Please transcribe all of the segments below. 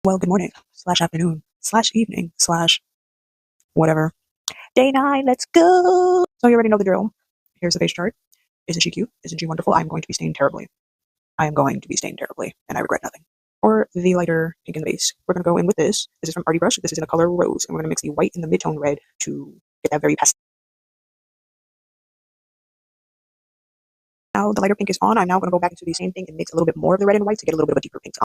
Well, good morning, slash afternoon, slash evening, slash whatever. Day 9, let's go! So you already know the drill. Here's the face chart. Isn't she cute? Isn't she wonderful? I'm going to be stained terribly. I am going to be stained terribly, and I regret nothing. For the lighter pink in the base, we're going to go in with this. This is from Artie Brush. This is in the color Rose, and we're going to mix the white and the mid-tone red to get that very pastel. Now the lighter pink is on. I'm now going to go back into the same thing and mix a little bit more of the red and white to get a little bit of a deeper pink tone.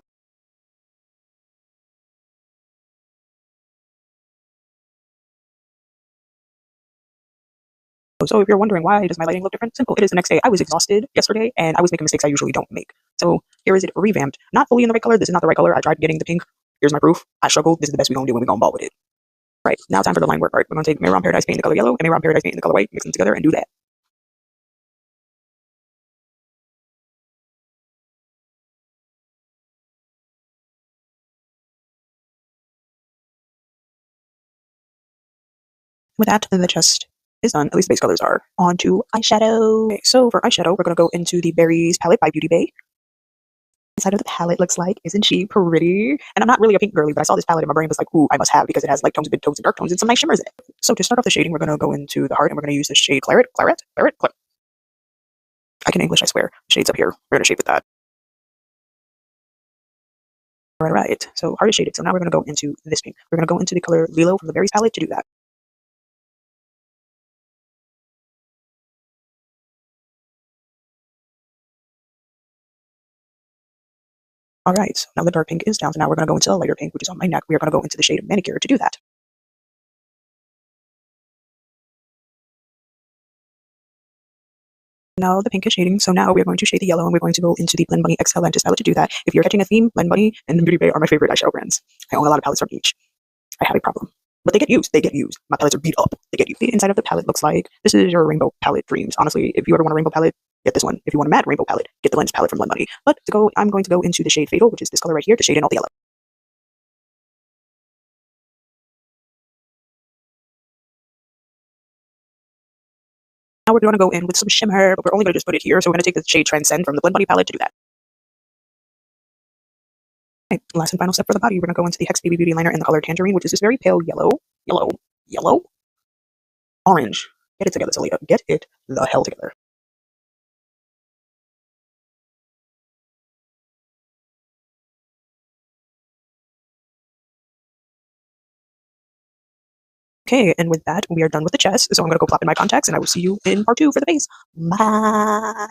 So if you're wondering why does my lighting look different, simple. It is the next day. I was exhausted yesterday, and I was making mistakes I usually don't make. So here is it revamped. Not fully in the right color. This is not the right color. I tried getting the pink. Here's my proof. I struggled. This is the best we're going to do, and we're going to ball with it. Right, now time for the line work part. We're going to take Mirror on Paradise paint in the color yellow and Mirror on Paradise paint in the color white, mix them together, and do that. With that, the chest is done. At least the base colors are. On to eyeshadow. Okay, so for eyeshadow, we're going to go into the Berries palette by Beauty Bay. Inside of the palette looks like, isn't she pretty? And I'm not really a pink girly, but I saw this palette and my brain was like, ooh, I must have, because it has light tones, mid tones, and dark tones, and some nice shimmers in it. So to start off the shading, we're going to go into the heart, and we're going to use the shade Claret. I can English, I swear. Shades up here. We're going to shade with that. Right. So heart is shaded. So now we're going to go into this pink. We're going to go into the color Lilo from the Berries palette to do that. Alright, so now the dark pink is down, so now we're going to go into the lighter pink, which is on my neck. We are going to go into the shade of Manicure to do that. Now the pink is shading, so now we're going to shade the yellow, and we're going to go into the Blend Bunny XL Lentis palette to do that. If you're catching a theme, Blend Bunny and Beauty Bay are my favorite eyeshadow brands. I own a lot of palettes from each. I have a problem. But they get used. They get used. My palettes are beat up. They get used. The inside of the palette looks like this is your rainbow palette dreams. Honestly, if you ever want a rainbow palette, get this one. If you want a matte rainbow palette, get the lens palette from Blend Bunny. But to go, I'm going to go into the shade Fatal, which is this color right here, to shade in all the yellow. Now we're going to go in with some shimmer, but we're only going to just put it here. So we're going to take the shade Transcend from the Blend Bunny palette to do that. Okay, last and final step for the body, we're going to go into the Hex Baby Beauty Liner in the color Tangerine, which is this very pale yellow, orange. Get it together, Celia. Get it the hell together. Okay, and with that, we are done with the chest. So I'm going to go plop in my contacts, and I will see you in part 2 for the face. Bye.